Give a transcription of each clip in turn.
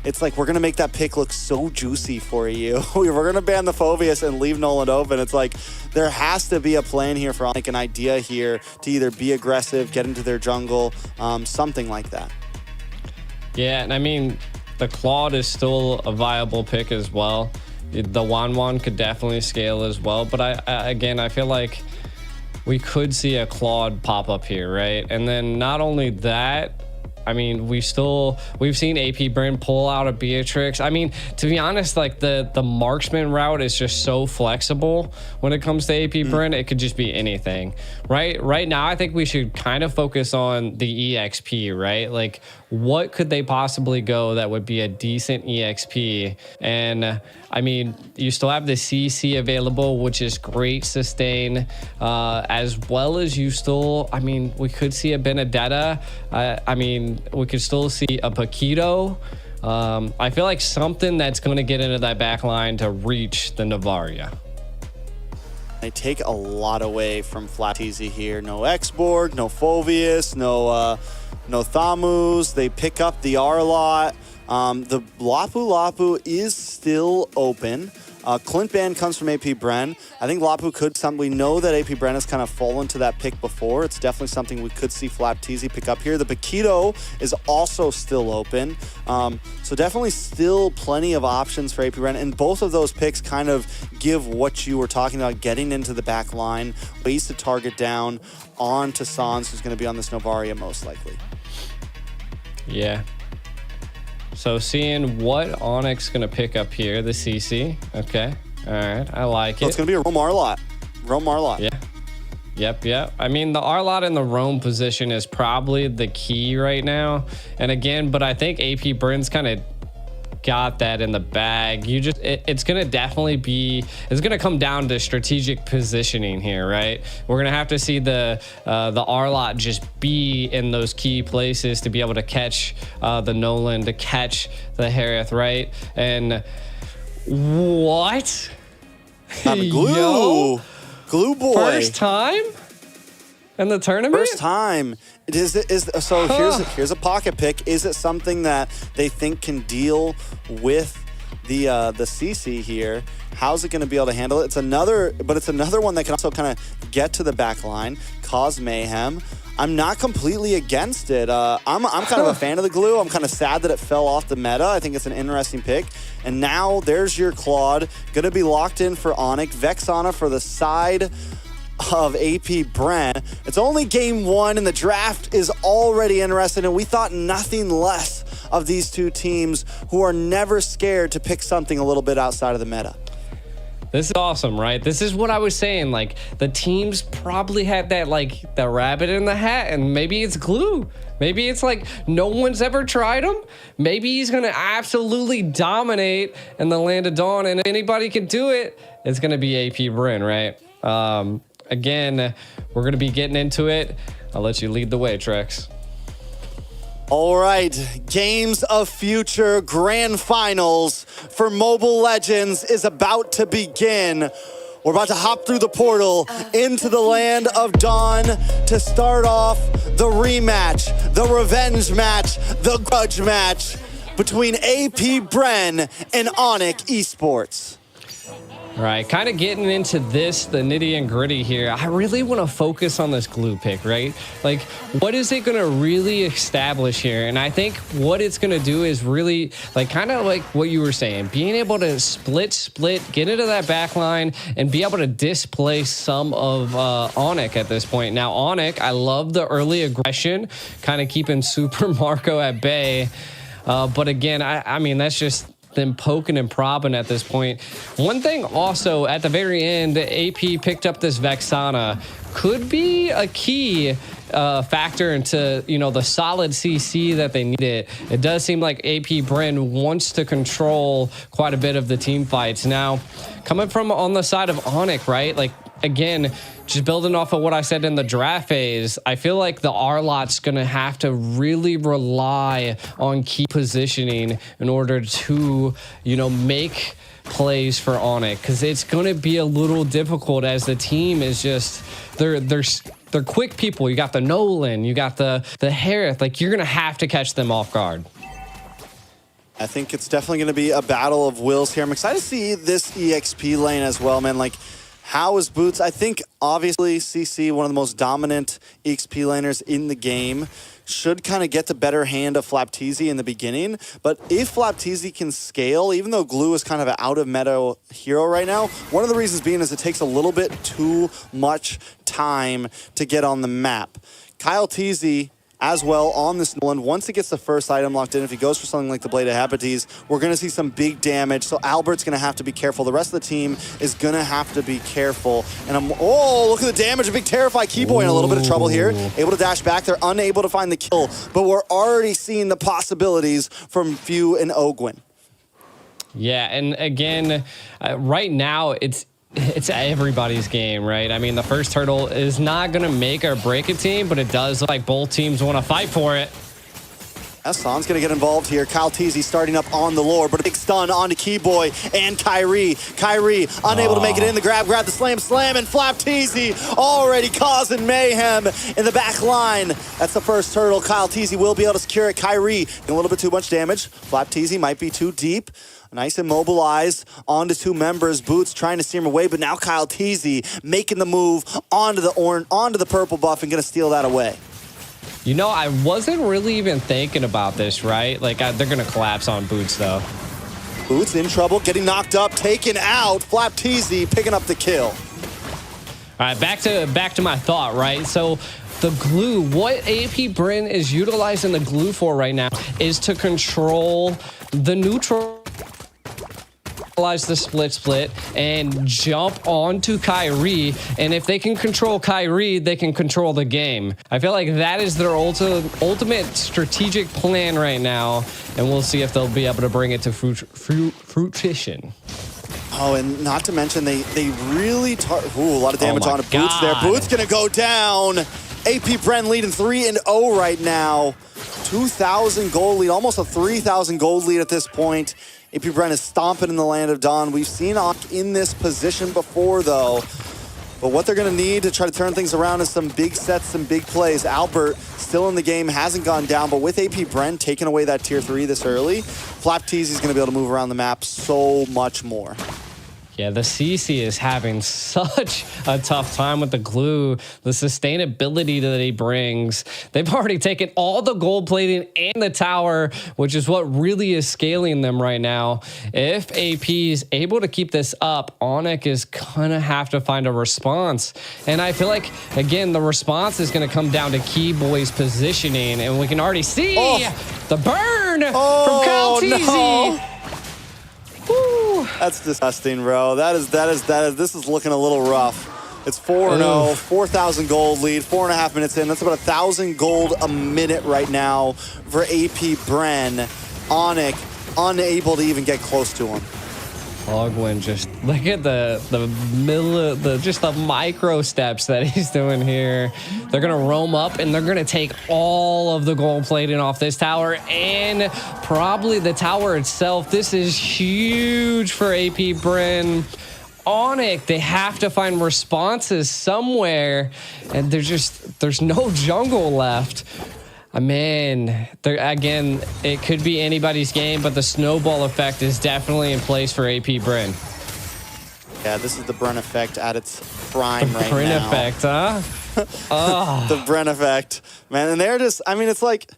it's like we're going to make that pick look so juicy for you. We're going to ban the Phoveus and leave Nolan open. It's like there has to be a plan here for like an idea here to either be aggressive, get into their jungle, something like that. Yeah, and I mean, the Claude is still a viable pick as well. The Wan could definitely scale as well. But again, I feel like we could see a Claude pop up here, right? And then not only that, I mean, we've seen AP Bren pull out a Beatrix. I mean, to be honest, like the marksman route is just so flexible when it comes to AP Bren. It could just be anything, right? Right now, I think we should kind of focus on the EXP, right? Like, what could they possibly go that would be a decent EXP? And I mean, you still have the CC available, which is great sustain, as well as you still, I mean, we could see a Benedetta. I mean, we could still see a Paquito. I feel like something that's going to get into that back line to reach the Navaria. They take a lot away from Flatteezy here. No X-Borg, no Phoveus, no Thamus. They pick up the R-Lot. The Lapu is still open. Clint ban comes from AP Bren. I think Lapu could we know that AP Bren has kind of fallen to that pick before. It's definitely something we could see Flapteezy pick up here. The Paquito is also still open. So definitely still plenty of options for AP Bren. And both of those picks kind of give what you were talking about, getting into the back line, ways to target down onto Sans, who's going to be on this Novaria most likely. Yeah. So seeing what Onyx going to pick up here, the CC. Okay. All right. I like it. So it's going to be a Roam R-Lot. Roam R-Lot. Yeah. Yep. I mean, the R-Lot in the roam position is probably the key right now. And again, but I think AP Bren's kind of got that in the bag. It's going to definitely be, it's going to come down to strategic positioning here, right? We're going to have to see the R-Lot just be in those key places to be able to catch the Nolan, to catch the Harith, right? And what? Glue. Yo, Glue boy. first time in the tournament? First time. Here's a pocket pick. Is it something that they think can deal with the CC here? How's it going to be able to handle it? It's another one that can also kind of get to the back line, cause mayhem. I'm not completely against it. I'm kind of a fan of the glue. I'm kind of sad that it fell off the meta. I think it's an interesting pick. And now there's your Claude. Going to be locked in for Onic. Vexana for the side of AP Bren. It's only game one and the draft is already interesting, and we thought nothing less of these two teams who are never scared to pick something a little bit outside of the meta. This is awesome, right? This is what I was saying. Like, the teams probably had that, like, the rabbit in the hat, and maybe it's glue. Maybe it's like no one's ever tried him. Maybe he's going to absolutely dominate in the Land of Dawn, and anybody can do it. It's going to be AP Bren, right? Again, we're going to be getting into it. I'll let you lead the way, Trex. All right, Games of Future Grand Finals for Mobile Legends is about to begin. We're about to hop through the portal into the Land of Dawn to start off the rematch, the revenge match, the grudge match between AP Bren and Onic Esports. All right, kind of getting into this, the nitty and gritty here. I really want to focus on this glue pick, right? Like, what is it going to really establish here? And I think what it's going to do is really, like, kind of like what you were saying, being able to split, get into that back line and be able to displace some of Onic at this point. Now, Onic, I love the early aggression, kind of keeping Super Marco at bay. But again, I mean, that's just them poking and probbing at this point. One thing also at the very end, AP picked up this Vexana. Could be a key factor into, you know, the solid CC that they needed. It does seem like AP Bren wants to control quite a bit of the team fights. Now, coming from on the side of Onic, right? Like, again, just building off of what I said in the draft phase, I feel like the R-Lot's going to have to really rely on key positioning in order to, you know, make plays for Onic, because it's going to be a little difficult as the team is just, they're quick people. You got the Nolan, you got the Harith. Like, you're going to have to catch them off guard. I think it's definitely going to be a battle of wills here. I'm excited to see this EXP lane as well, man. Like, how is Boots? I think, obviously, CC, one of the most dominant EXP laners in the game, should kind of get the better hand of Flapteezy in the beginning. But if Flapteezy can scale, even though Glue is kind of an out-of-meta hero right now, one of the reasons being is it takes a little bit too much time to get on the map. Kyle Teasy as well on this one. Once he gets the first item locked in, if he goes for something like the Blade of Hepates, we're going to see some big damage. So Albert's going to have to be careful. The rest of the team is going to have to be careful. And oh, look at the damage. A big Terrify Keyboy in a little bit of trouble here. Able to dash back. They're unable to find the kill, but we're already seeing the possibilities from Few and Ogwyn. Yeah, and again, right now, it's everybody's game, right? I mean, the first hurdle is not going to make or break a team, but it does like both teams want to fight for it. Hassan's going to get involved here. Kyle Teasy starting up on the lore, but a big stun onto Keyboy and Kyrie. Kyrie unable to make it in. The grab the slam, and Flapteezy already causing mayhem in the back line. That's the first hurdle. Kyle Teasy will be able to secure it. Kyrie doing a little bit too much damage. Flapteezy might be too deep. Nice immobilized onto two members. Boots trying to steer him away, but now Kyle Teasy making the move onto the purple buff and going to steal that away. You know, I wasn't really even thinking about this, right? Like, they're going to collapse on Boots, though. Boots in trouble, getting knocked up, taken out. Flapteezy picking up the kill. All right, back to my thought, right? So the glue, what AP Bren is utilizing the glue for right now is to control the neutral, the split and jump onto Kyrie, and if they can control Kyrie, they can control the game. I feel like that is their ultimate strategic plan right now, and we'll see if they'll be able to bring it to fruition. Oh, and not to mention they really a lot of damage on Boots there. Boots gonna go down. AP Bren leading 3-0 right now. 2,000 gold lead, almost a 3,000 gold lead at this point. AP Bren is stomping in the land of Dawn. We've seen Onic in this position before, though. But what they're going to need to try to turn things around is some big sets, some big plays. Albert still in the game, hasn't gone down, but with AP Bren taking away that tier 3 this early, Flapteezy is going to be able to move around the map so much more. Yeah, the CC is having such a tough time with the glue, the sustainability that he brings. They've already taken all the gold plating and the tower, which is what really is scaling them right now. If AP is able to keep this up, Onic is going to have to find a response. And I feel like, again, the response is going to come down to Keyboy's positioning, and we can already see the burn from Kyle Teasy. No. That's disgusting, bro. This is looking a little rough. It's 4-0, 4,000 gold lead, 4.5 minutes in. That's about 1,000 gold a minute right now for AP Bren. Onic unable to even get close to him. Ogwyn, just look at the micro steps that he's doing here. They're gonna roam up and they're gonna take all of the gold plating off this tower and probably the tower itself. This is huge for AP Bren. Onic, they have to find responses somewhere, and there's no jungle left. Man, again, it could be anybody's game, but the snowball effect is definitely in place for AP Bren. Yeah, this is the Bren effect at its prime right now. Bren effect, huh? The Bren effect, man. And they're just, I mean, it's like,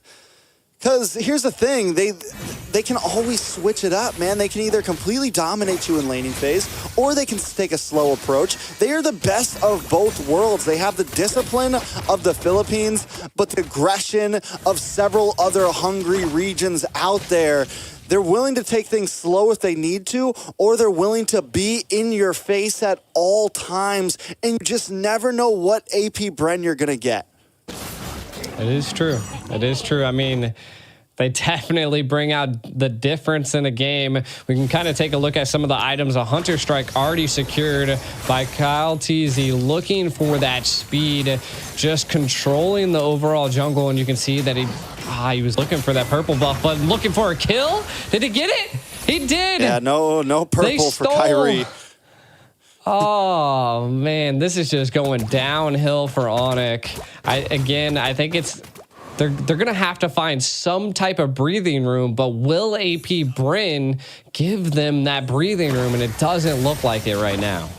because here's the thing, they can always switch it up, man. They can either completely dominate you in laning phase, or they can take a slow approach. They are the best of both worlds. They have the discipline of the Philippines, but the aggression of several other hungry regions out there. They're willing to take things slow if they need to, or they're willing to be in your face at all times, and you just never know what AP Bren you're gonna get. It is true. It is true. I mean, they definitely bring out the difference in a game. We can kind of take a look at some of the items. A Hunter Strike already secured by Kyle Teasy, looking for that speed, just controlling the overall jungle. And you can see that he was looking for that purple buff, but looking for a kill. Did he get it? He did. Yeah, no purple for Kyrie. Oh man, this is just going downhill for Onic. I think it's they're going to have to find some type of breathing room, but will AP Bren give them that breathing room? And it doesn't look like it right now.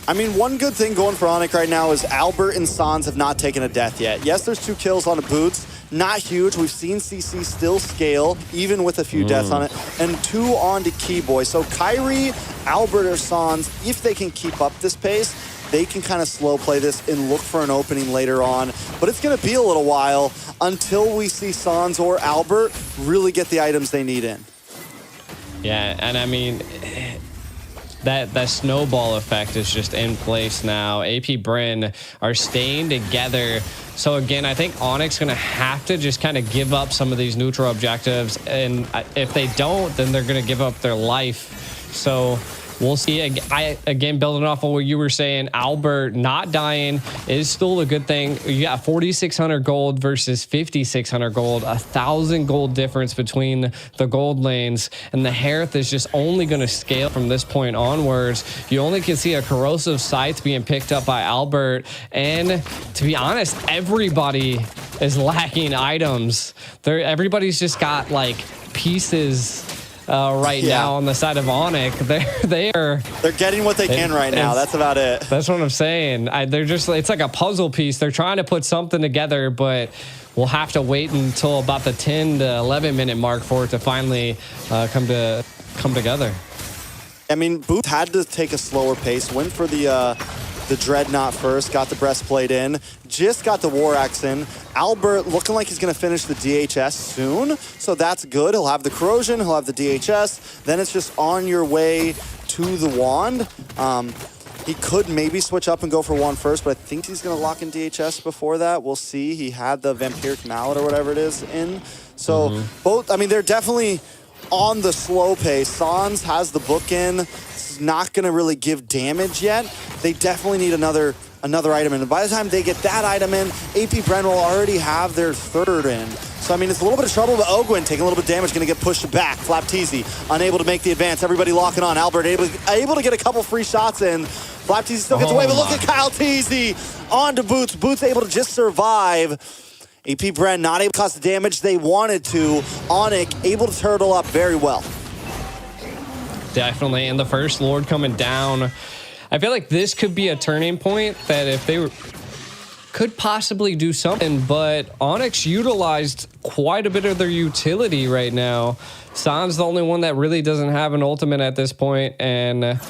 I mean, one good thing going for Onic right now is Albert and Sans have not taken a death yet. Yes, there's 2 kills on the boots. Not huge. We've seen CC still scale, even with a few deaths on it. And 2 on to Keyboy. So Kyrie, Albert, or Sans, if they can keep up this pace, they can kind of slow play this and look for an opening later on. But it's going to be a little while until we see Sans or Albert really get the items they need in. Yeah, and I mean, that snowball effect is just in place now. AP Bren are staying together. So again, I think Onic's going to have to just kind of give up some of these neutral objectives. And if they don't, then they're going to give up their life. So we'll see. Again, building off of what you were saying, Albert not dying is still a good thing. You got 4,600 gold versus 5,600 gold, 1,000 gold difference between the gold lanes, and the Hearth is just only going to scale from this point onwards. You only can see a corrosive scythe being picked up by Albert, and to be honest, everybody is lacking items. Everybody's just got like pieces now on the side of Onic. They're getting what they can right now. That's about it. That's what I'm saying. It's like a puzzle piece. They're trying to put something together, but we'll have to wait until about the 10 to 11 minute mark for it to finally come together. I mean, Booth had to take a slower pace, went for the Dreadnought first, got the breastplate in, just got the War Axe in. Albert looking like he's going to finish the DHS soon, so that's good. He'll have the Corrosion, he'll have the DHS, then it's just on your way to the Wand. He could maybe switch up and go for Wand first, but I think he's going to lock in DHS before that. We'll see. He had the Vampiric Mallet or whatever it is in. So both, I mean, they're definitely on the slow pace. Sans has the book in. It's not going to really give damage yet. They definitely need another item in. And by the time they get that item in, AP Bren will already have their 3rd in. So, I mean, it's a little bit of trouble, but Ogwyn taking a little bit of damage, going to get pushed back. Flapteezy unable to make the advance. Everybody locking on. Albert able to get a couple free shots in. Flapteezy still gets away, but look at Kyle Teasy on to Boots. Boots able to just survive. AP Bren not able to cause the damage they wanted to. Onic able to turtle up very well. Definitely, and the first Lord coming down. I feel like this could be a turning point that if they could possibly do something, but Onyx utilized quite a bit of their utility right now. Sans the only one that really doesn't have an ultimate at this point, and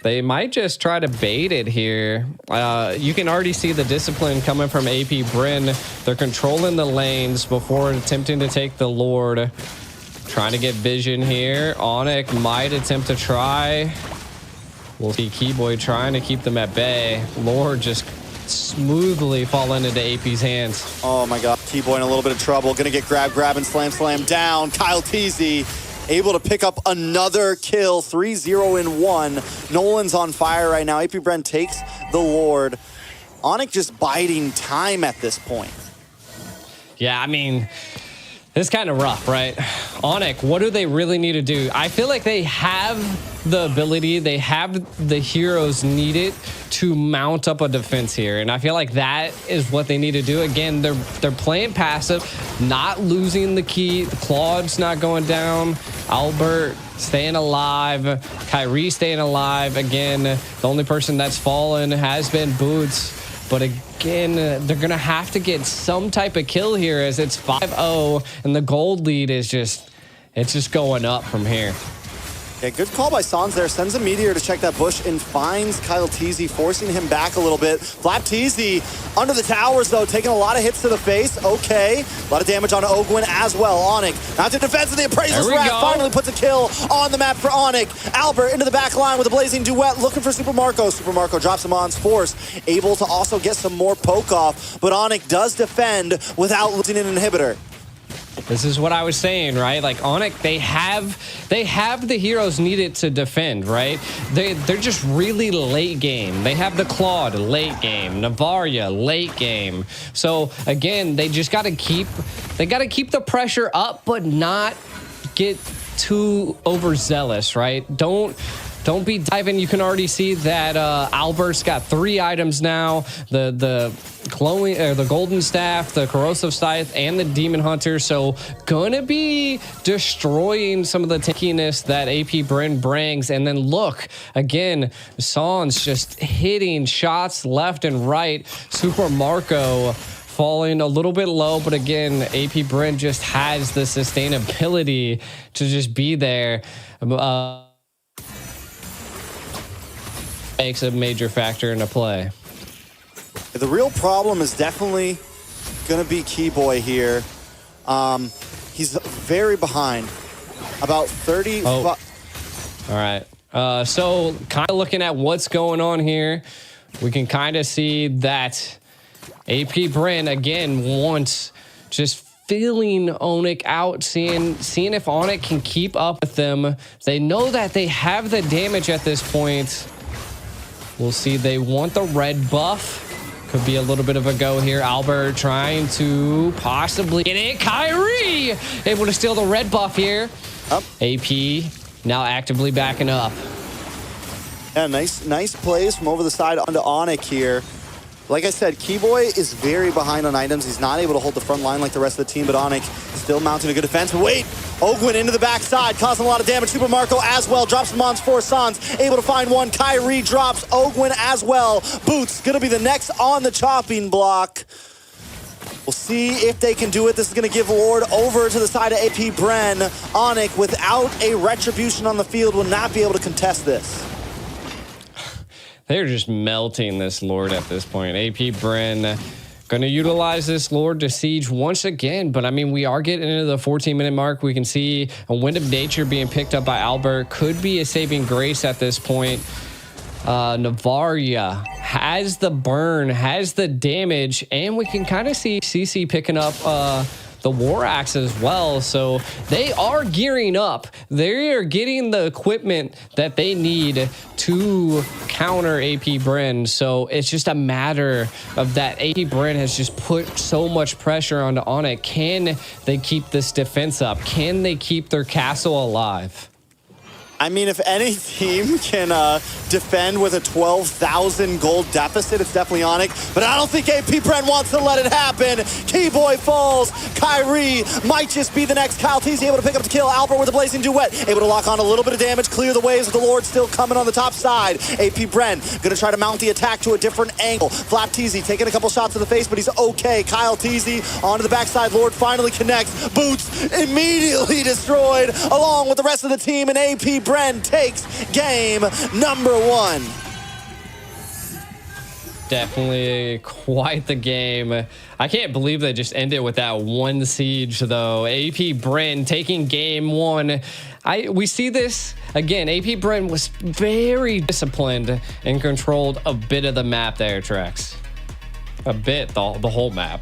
they might just try to bait it here. You can already see the discipline coming from AP Bren. They're controlling the lanes before attempting to take the Lord. Trying to get vision here. Onic might attempt to try. We'll see Keyboy trying to keep them at bay. Lord just smoothly falling into AP's hands. Oh my God, Keyboy in a little bit of trouble. Gonna get grab, and slam down. Kyle Teasy able to pick up another kill. 3-0 in 1. Nolan's on fire right now. AP Bren takes the Lord. Onic just biding time at this point. Yeah, I mean, it's kind of rough, right? Onic, what do they really need to do? I feel like they have the ability, they have the heroes needed to mount up a defense here. And I feel like that is what they need to do. Again, they're playing passive, not losing the key. The Claude's not going down. Albert staying alive. Kyrie staying alive. Again, the only person that's fallen has been Boots. But again, they're going to have to get some type of kill here as it's 5-0 and the gold lead is just going up from here. Yeah, good call by Sans there. Sends a Meteor to check that bush and finds Kyle Teasy, forcing him back a little bit. Flap Teasy under the towers, though, taking a lot of hits to the face. Okay. A lot of damage on Ogwyn as well. Onic now to defense of the Appraiser's Wrath. Finally puts a kill on the map for Onic. Albert into the back line with a blazing duet, looking for Super Marco. Super Marco drops him on Force, able to also get some more poke off, but Onic does defend without losing an inhibitor. This is what I was saying, right? Like Onic, they have the heroes needed to defend, right? They're just really late game. They have the Claude late game, Navaria late game. So again, they just got to keep the pressure up, but not get too overzealous, right? Don't don't be diving. You can already see that Albert's got 3 items now. The glowing, the golden staff, the corrosive scythe, and the demon hunter. So gonna be destroying some of the tankiness that AP Bren brings. And then look again, Sans just hitting shots left and right. Super Marco falling a little bit low, but again, AP Bren just has the sustainability to just be there. Makes a major factor into play. The real problem is definitely going to be Keyboy here. He's very behind. About 30. Oh. All right. So kind of looking at what's going on here, we can kind of see that AP Bren again wants just feeling Onic out, seeing if Onic can keep up with them. They know that they have the damage at this point. We'll see. They want the red buff. Could be a little bit of a go here. Albert trying to possibly get it. Kyrie able to steal the red buff here. Up. AP now actively backing up. Yeah, nice plays from over the side onto Onic here. Like I said, Keyboy is very behind on items. He's not able to hold the front line like the rest of the team, but Onic still mounting a good defense. But wait, Ogwin into the backside, causing a lot of damage. Super Marco as well, drops the Mons for Sans, able to find one. Kyrie drops Ogwin as well. Boots gonna be the next on the chopping block. We'll see if they can do it. This is gonna give Lord over to the side of AP Bren. Onic, without a retribution on the field, will not be able to contest this. They're just melting this Lord at this point. AP Bren going to utilize this Lord to siege once again. But, I mean, we are getting into the 14-minute mark. We can see a Wind of Nature being picked up by Albert. Could be a saving grace at this point. Navaria has the burn, has the damage, and we can kind of see CC picking up the War Axe as well. So they are gearing up. They are getting the equipment that they need to counter AP Bren. So it's just a matter of that AP Bren has just put so much pressure onto Onic. Can they keep this defense up? Can they keep their castle alive? I mean, if any team can defend with a 12,000 gold deficit, it's definitely Onic. But I don't think AP Bren wants to let it happen. Keyboy falls. Kyrie might just be the next Kyle Teasy, able to pick up the kill. Albert with a Blazing Duet, able to lock on a little bit of damage, clear the waves with the Lord still coming on the top side. AP Bren gonna try to mount the attack to a different angle. Flap Teasy taking a couple shots to the face, but he's okay. Kyle Teasy onto the backside. Lord finally connects. Boots immediately destroyed, along with the rest of the team, and AP Bren takes game number 1. Definitely quite the game. I can't believe they just ended with that one siege, though. AP Bren taking game 1. We see this again. AP Bren was very disciplined and controlled a bit of the map there, Trex. A bit, the whole map.